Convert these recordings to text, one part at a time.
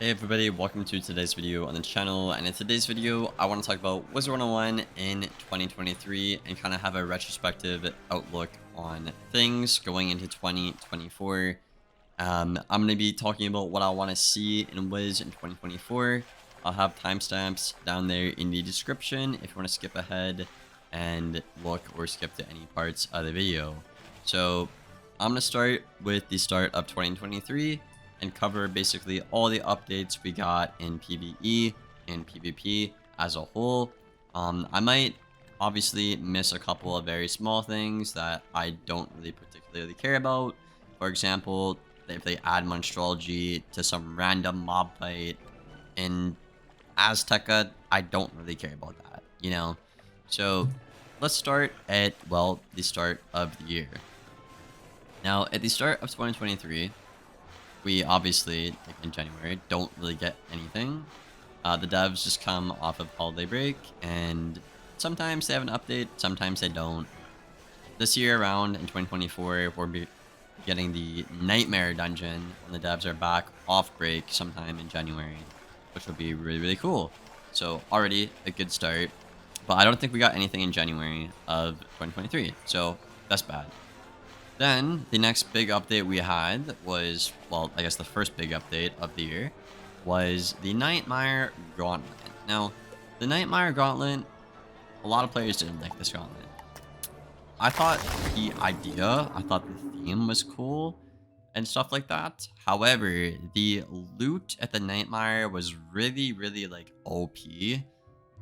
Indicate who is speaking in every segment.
Speaker 1: Hey everybody, welcome to today's video on the channel, and in today's video I want to talk about Wizard101 in 2023 and kind of have a retrospective outlook on things going into 2024. I'm going to be talking about what I want to see in Wiz in 2024. I'll have timestamps down there in the description if you want to skip ahead and look or skip to any parts of the video. So I'm going to start with the start of 2023 and cover basically all the updates we got in PvE and PvP as a whole. I might obviously miss a couple of very small things that I don't really particularly care about. For example, if they add Monstrology to some random mob fight in Azteca, I don't really care about that, you know? So let's start at, well, the start of the year. Now, at the start of 2023, we obviously, like in January, don't really get anything. The devs just come off of holiday break, and sometimes they have an update, sometimes they don't. This year around, in 2024, we're getting the Night-Mire dungeon when the devs are back off break sometime in January, which will be really, really cool. So already a good start, but I don't think we got anything in January of 2023, so that's bad. Then, the next big update we had was, well, I guess the first big update of the year was the Night-Mire Gauntlet. Now, the Night-Mire Gauntlet, a lot of players didn't like this gauntlet. I thought the idea, I thought the theme was cool and stuff like that. However, the loot at the Night-Mire was really, really, like, OP.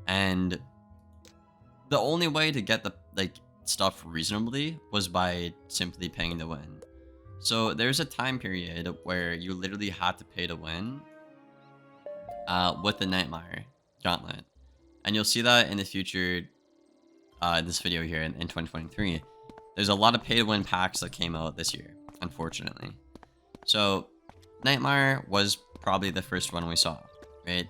Speaker 1: And the only way to get the, like, stuff reasonably was by simply paying to win. So there's a time period where you literally had to pay to win with the Night-Mire Gauntlet. And you'll see that in the future, in this video here in 2023. There's a lot of pay to win packs that came out this year, unfortunately. So Night-Mire was probably the first one we saw, right?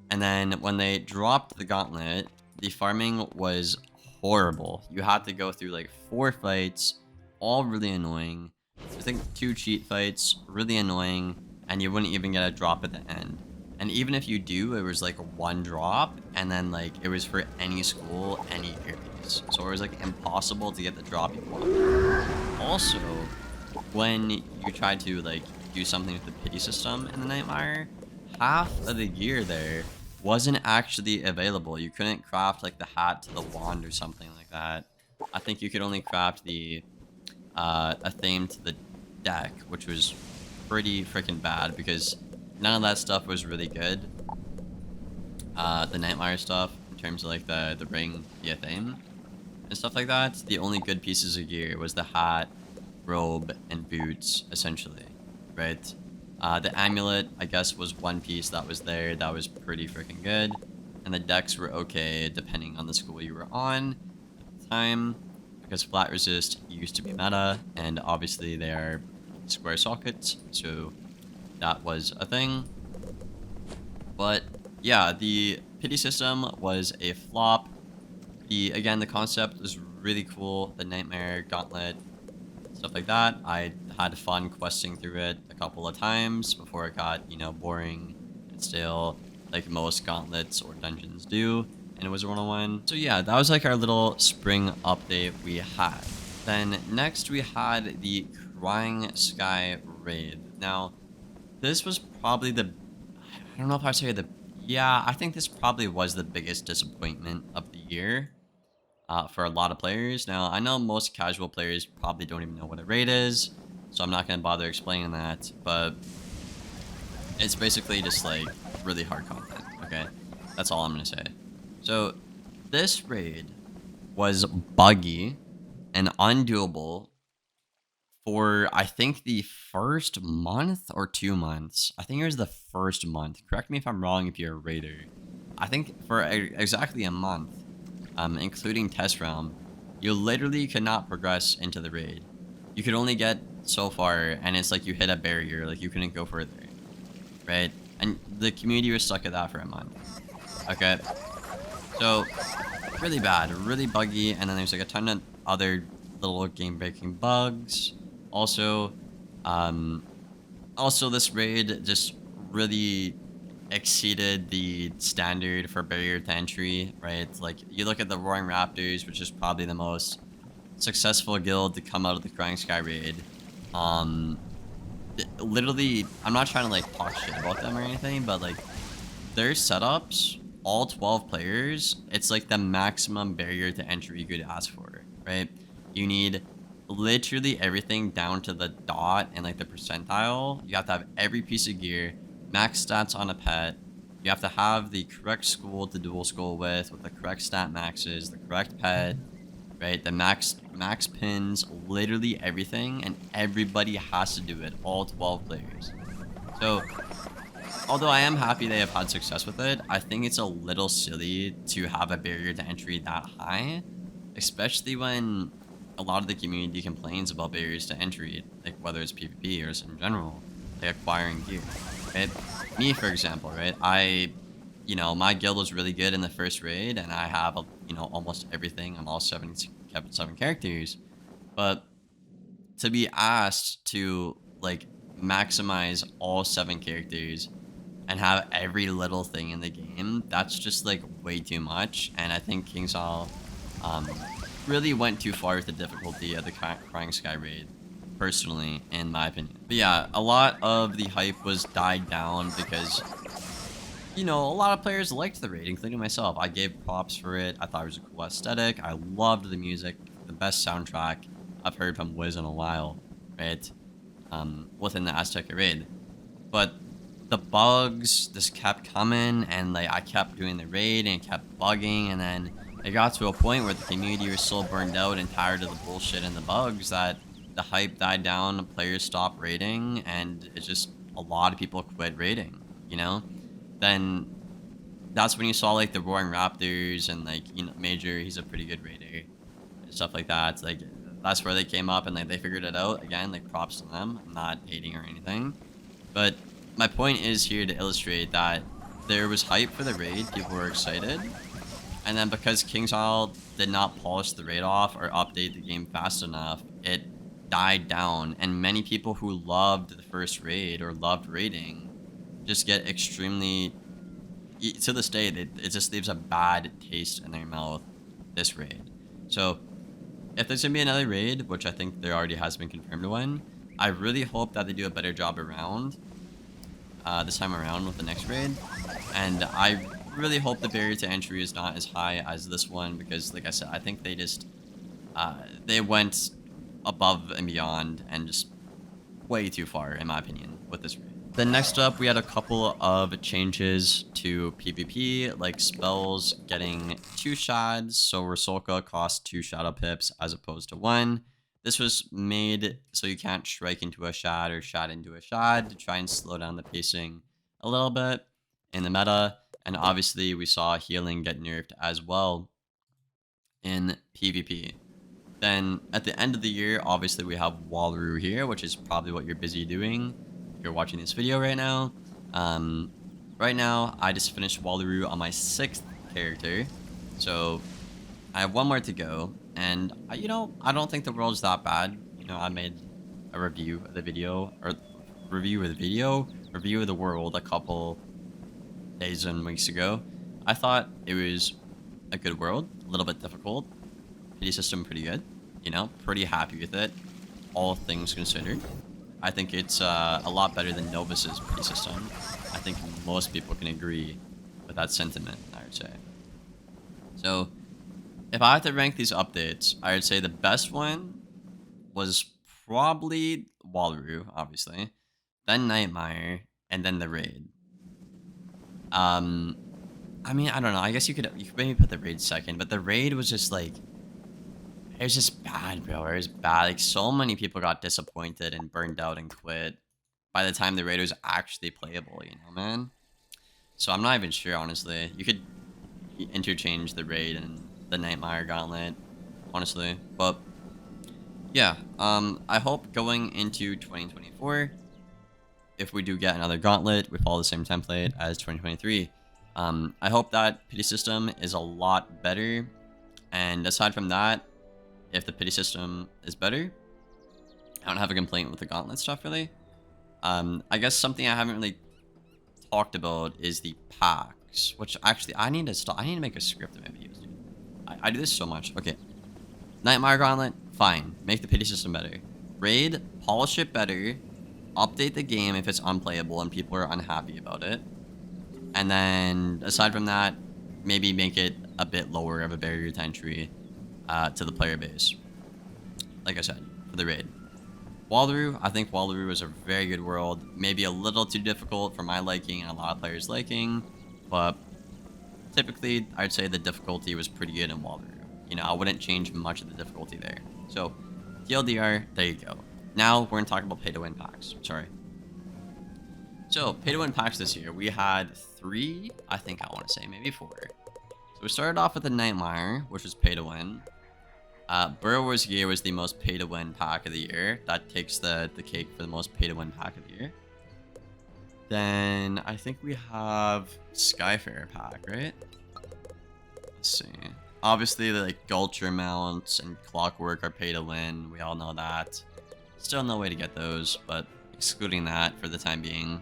Speaker 1: And then when they dropped the Gauntlet, the farming was horrible. You had to go through like 4 fights, all really annoying. I think 2 cheat fights, really annoying, and you wouldn't even get a drop at the end. And even if you do, it was like 1 drop, and then like it was for any school, any areas. So it was like impossible to get the drop you want. Also, when you tried to like do something with the pity system in the Night-Mire, half of the gear there wasn't actually available. You couldn't craft like the hat to the wand or something like that. I think you could only craft the a theme to the deck, which was pretty freaking bad because none of that stuff was really good. The Night-Mire stuff in terms of like the ring, the theme and stuff like that. The only good pieces of gear was the hat, robe, and boots, essentially, right? The amulet, I guess, was one piece that was there that was pretty freaking good. And the decks were okay depending on the school you were on at the time. Because flat resist used to be meta, and obviously they are square sockets, so that was a thing. But yeah, the pity system was a flop. Again, the concept was really cool. The Night-Mire Gauntlet, stuff like that. I had fun questing through it a couple of times before it got, you know, boring and stale, like most gauntlets or dungeons do in Wizard101. So yeah, that was like our little spring update we had. Then next we had the Crying Sky Raid. Now, this was probably I don't know if I'd say yeah, I think this probably was the biggest disappointment of the year. For a lot of players. Now, I know most casual players probably don't even know what a raid is, so I'm not going to bother explaining that, but it's basically just like really hard content, okay? That's all I'm going to say. So this raid was buggy and undoable for, I think, the first month or 2 months. I think it was the first month. Correct me if I'm wrong if you're a raider. I think for exactly a month, including test realm, you literally could not progress into the raid. You could only get so far, and it's like you hit a barrier, like you couldn't go further, right? And the community was stuck at that for a month. Okay, so really bad, really buggy, and then there's like a ton of other little game-breaking bugs. Also, this raid just really exceeded the standard for barrier to entry, right? Like, you look at the Roaring Raptors, which is probably the most successful guild to come out of the Crying Sky raid. Um, Literally, I'm not trying to like talk shit about them or anything, but like their setups, all 12 players, it's like the maximum barrier to entry you could ask for, right? You need literally everything down to the dot and like the percentile. You have to have every piece of gear, max stats on a pet. You have to have the correct school to dual school with the correct stat maxes, the correct pet, right? The max pins, literally everything, and everybody has to do it, all 12 players. So although I am happy they have had success with it, I think it's a little silly to have a barrier to entry that high, especially when a lot of the community complains about barriers to entry, like whether it's PvP or just in general, like acquiring gear, right? Me, for example, right? My guild was really good in the first raid, and I have, almost everything. I'm all 7 characters, but to be asked to, like, maximize all 7 characters and have every little thing in the game, that's just like way too much. And I think KingsIsle really went too far with the difficulty of the Crying Sky raid, personally, in my opinion. But yeah, a lot of the hype was died down because, a lot of players liked the raid, including myself. I gave props for it. I thought it was a cool aesthetic. I loved the music, the best soundtrack I've heard from Wiz in a while, right? Within the Aztec raid. But the bugs just kept coming, and like I kept doing the raid and it kept bugging, and then it got to a point where the community was so burned out and tired of the bullshit and the bugs that the hype died down, players stopped raiding, and it's just a lot of people quit raiding, Then that's when you saw like the Roaring Raptors and like, Major, he's a pretty good raider and stuff like that. Like, that's where they came up and like they figured it out. Again, like, props to them. I'm not hating or anything, but my point is here to illustrate that there was hype for the raid, people were excited, and then because KingsIsle did not polish the raid off or update the game fast enough, it died down, and many people who loved the first raid or loved raiding just get extremely, to this day, it just leaves a bad taste in their mouth, this raid. So if there's gonna be another raid, which I think there already has been confirmed one, I really hope that they do a better job around this time around with the next raid, and I really hope the barrier to entry is not as high as this one, because like I said, I think they just they went above and beyond and just way too far, in my opinion, with this raid. Then next up, we had a couple of changes to PvP, like spells getting 2 shads, so Rusalka costs 2 shadow pips as opposed to 1. This was made so you can't strike into a shad or shad into a shad to try and slow down the pacing a little bit in the meta. And obviously we saw healing get nerfed as well in PvP. Then at the end of the year, obviously we have Wallaru here, which is probably what you're busy doing if you're watching this video right now. Right now, I just finished Wallaru on my 6th character, so I have 1 more to go. And I don't think the world's that bad. I made a review of the video, or review of the world a couple days and weeks ago. I thought it was a good world, a little bit difficult. Pity system pretty good, pretty happy with it, all things considered. I think it's a lot better than Novus's pity system. I think most people can agree with that sentiment, I would say. So if I had to rank these updates, I would say the best one was probably Wallaru, obviously, then Night-Mire, and then the raid. I mean, I don't know. I guess you could maybe put the raid second, but the raid was just like, it was just bad, bro. It was bad. Like, so many people got disappointed and burned out and quit by the time the raid was actually playable, man? So I'm not even sure, honestly. You could interchange the raid and the Night-Mire Gauntlet, honestly. But yeah, I hope going into 2024, if we do get another Gauntlet, we follow the same template as 2023. I hope that pity system is a lot better. And aside from that, if the pity system is better, I don't have a complaint with the Gauntlet stuff, really. I guess something I haven't really talked about is the packs, which actually I need to stop. I need to make a script of my videos, dude. I do this so much. Okay. Night-Mire Gauntlet, fine. Make the pity system better. Raid, polish it better. Update the game if it's unplayable and people are unhappy about it. And then, aside from that, maybe make it a bit lower of a barrier to entry to the player base. Like I said, for the raid. Wallaru, I think Wallaru is a very good world. Maybe a little too difficult for my liking and a lot of players' liking. But typically, I'd say the difficulty was pretty good in Wallaru. You know, I wouldn't change much of the difficulty there. So, TLDR, there you go. Now, we're going to talk about pay-to-win packs. Sorry. So, pay-to-win packs this year. We had 3, I think I want to say, maybe 4. So, we started off with the Night-Mire, which was pay-to-win. Burrower's Gear was the most pay-to-win pack of the year. That takes the cake for the most pay-to-win pack of the year. Then, I think we have Skyfarer pack, right? Let's see. Obviously, the like Gulcher mounts and Clockwork are pay-to-win. We all know that. Still no way to get those, but excluding that for the time being.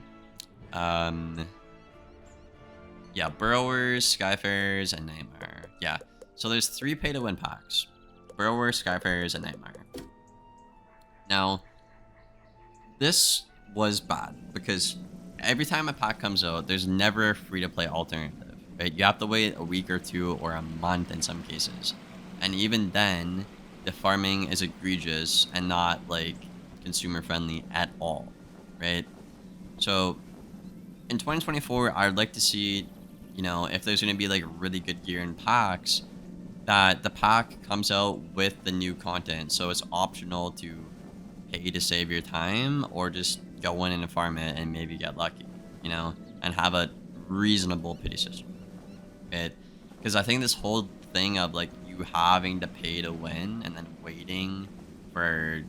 Speaker 1: Yeah, Burrowers, Skyfarers, and Night-Mire. Yeah, so there's 3 pay-to-win packs. Burrower, Skyfarers, and Night-Mire. Now, this was bad because every time a pack comes out, there's never a free-to-play alternative. Right? You have to wait a week or 2 or a month in some cases. And even then, the farming is egregious and not, like, consumer-friendly at all. Right? So, in 2024, I'd like to see, you know, if there's going to be, like, really good gear in packs, that the pack comes out with the new content. So, it's optional to pay to save your time or just go in and farm it and maybe get lucky, you know, and have a reasonable pity system. Right? Because I think this whole thing of like you having to pay to win and then waiting for,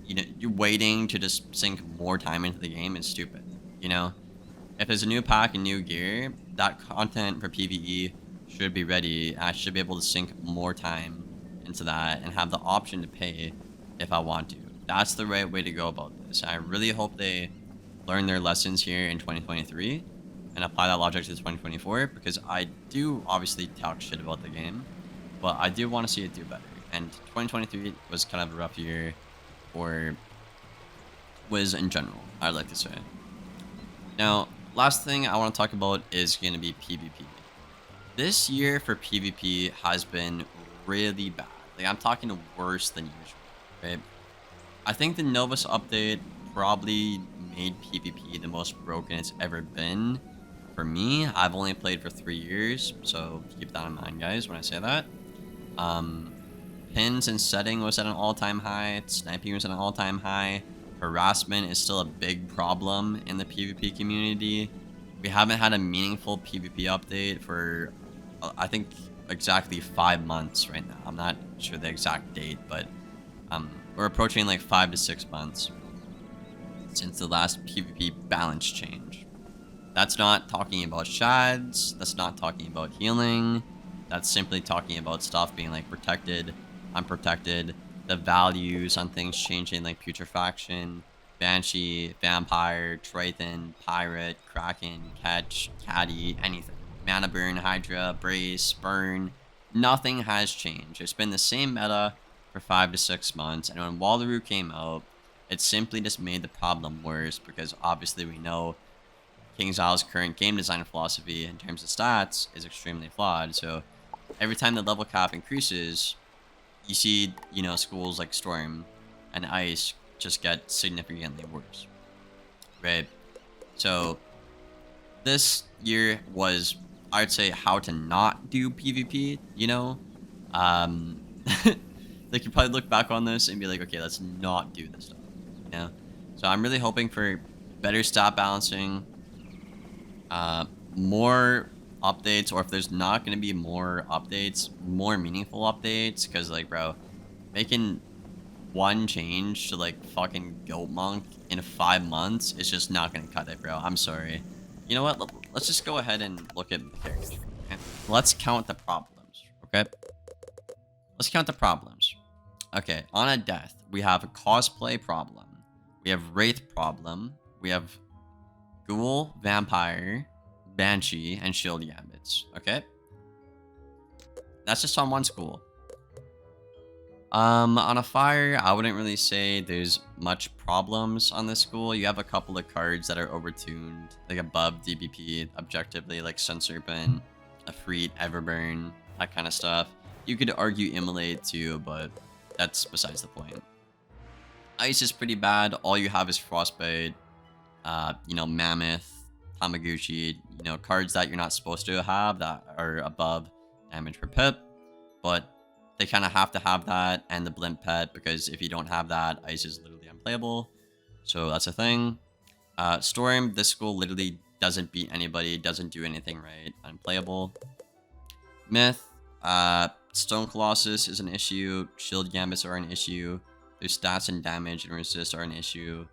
Speaker 1: you know, you're waiting to just sink more time into the game is stupid. You know, if there's a new pack and new gear, that content for PvE should be ready. I should be able to sink more time into that and have the option to pay if I want to. That's the right way to go about this. I really hope they learn their lessons here in 2023 and apply that logic to 2024, because I do obviously talk shit about the game, but I do want to see it do better. And 2023 was kind of a rough year for Wiz in general, I'd like to say. Now, last thing I want to talk about is going to be PvP. This year for PvP has been really bad. Like, I'm talking worse than usual, right? I think the Novus update probably made PvP the most broken it's ever been. For me, I've only played for 3 years, so keep that in mind, guys, when I say that. Pins and setting was at an all-time high. Sniping was at an all-time high. Harassment is still a big problem in the PvP community. We haven't had a meaningful PvP update for, I think, exactly 5 months right now. I'm not sure the exact date, but we're approaching like 5 to 6 months since the last PvP balance change. That's not talking about shads. That's not talking about healing. That's simply talking about stuff being like protected, unprotected, the values on things changing like putrefaction, banshee, vampire, triton, pirate, kraken, catch, caddy, anything. Mana burn, hydra, brace, burn. Nothing has changed. It's been the same meta for 5 to 6 months, and when Wallaru came out, it simply just made the problem worse, because obviously we know KingsIsle's current game design philosophy in terms of stats is extremely flawed. So every time the level cap increases, you see, you know, schools like Storm and Ice just get significantly worse, right? So this year was, I'd say, how to not do PvP, you know? Like, you probably look back on this and be like, okay, let's not do this stuff, you know? So I'm really hoping for better stat balancing, more updates, or if there's not going to be more updates, more meaningful updates, because, like, bro, making one change to, like, fucking Goat Monk in 5 months is just not going to cut it, bro. I'm sorry. You know what? Let's just go ahead and look at the characters. Okay? Let's count the problems, okay? Let's count the problems. Okay, on a death, we have a cosplay problem. We have Wraith problem. We have Ghoul, Vampire, Banshee, and Shield Gambits. Okay? That's just on one school. On a fire, I wouldn't really say there's much problems on this school. You have a couple of cards that are overtuned, like above DBP, objectively, like Sun Serpent, Afreet, Everburn, that kind of stuff. You could argue Immolate too, but that's besides the point. Ice is pretty bad. All you have is Frostbite, you know, Mammoth, Tamaguchi, you know, cards that you're not supposed to have that are above damage per pip, but they kind of have to have that and the Blimp Pet, because if you don't have that, Ice is literally unplayable. So that's a thing. Storm, this school literally doesn't beat anybody, doesn't do anything right, unplayable. Myth, Stone Colossus is an issue, Shield Gambits are an issue, their stats and damage and resist are an issue.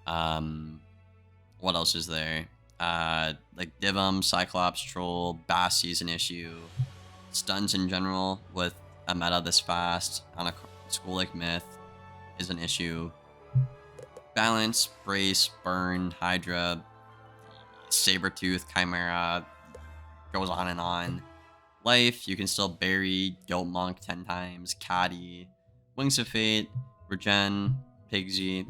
Speaker 1: What else is there? Like Divum, Cyclops, Troll, Bassi is an issue. Stuns in general with a meta this fast on a school like Myth is an issue. Balance, Brace, Burn, Hydra, Sabertooth, Chimera, goes on and on. Life, you can still bury Goat Monk 10 times, Caddy, Wings of Fate, Regen, Pigsy,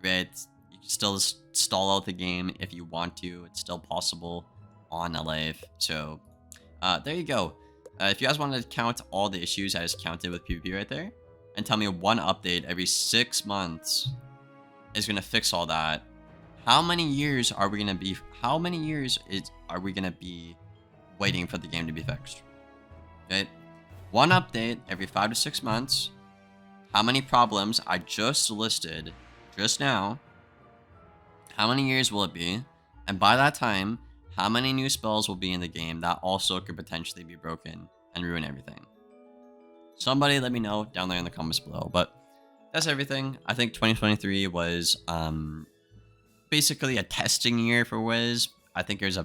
Speaker 1: right? You can still stall out the game if you want to. It's still possible on a life. So there you go. If you guys wanted to count all the issues I just counted with PvP right there, and tell me one update every 6 months is gonna fix all that, how many years are we gonna be? How many years are we gonna be waiting for the game to be fixed? Okay, one update every 5 to 6 months. How many problems I just listed just now? How many years will it be? And by that time, how many new spells will be in the game that also could potentially be broken and ruin everything? Somebody let me know down there in the comments below. But that's everything. I think 2023 was basically a testing year for Wiz. I think there's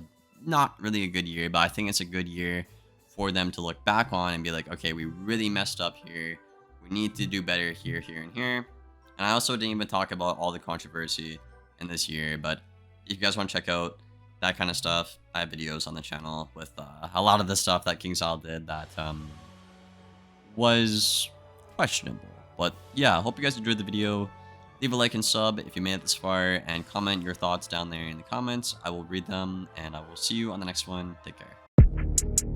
Speaker 1: not really a good year, but I think it's a good year for them to look back on and be like, okay, we really messed up here. We need to do better here, here, and here. And I also didn't even talk about all the controversy in this year, but if you guys want to check out that kind of stuff, I have videos on the channel with a lot of the stuff that KingsIsle did that was questionable. But yeah, I hope you guys enjoyed the video. Leave a like and sub if you made it this far, and comment your thoughts down there in the comments. I will read them, and I will see you on the next one. Take care.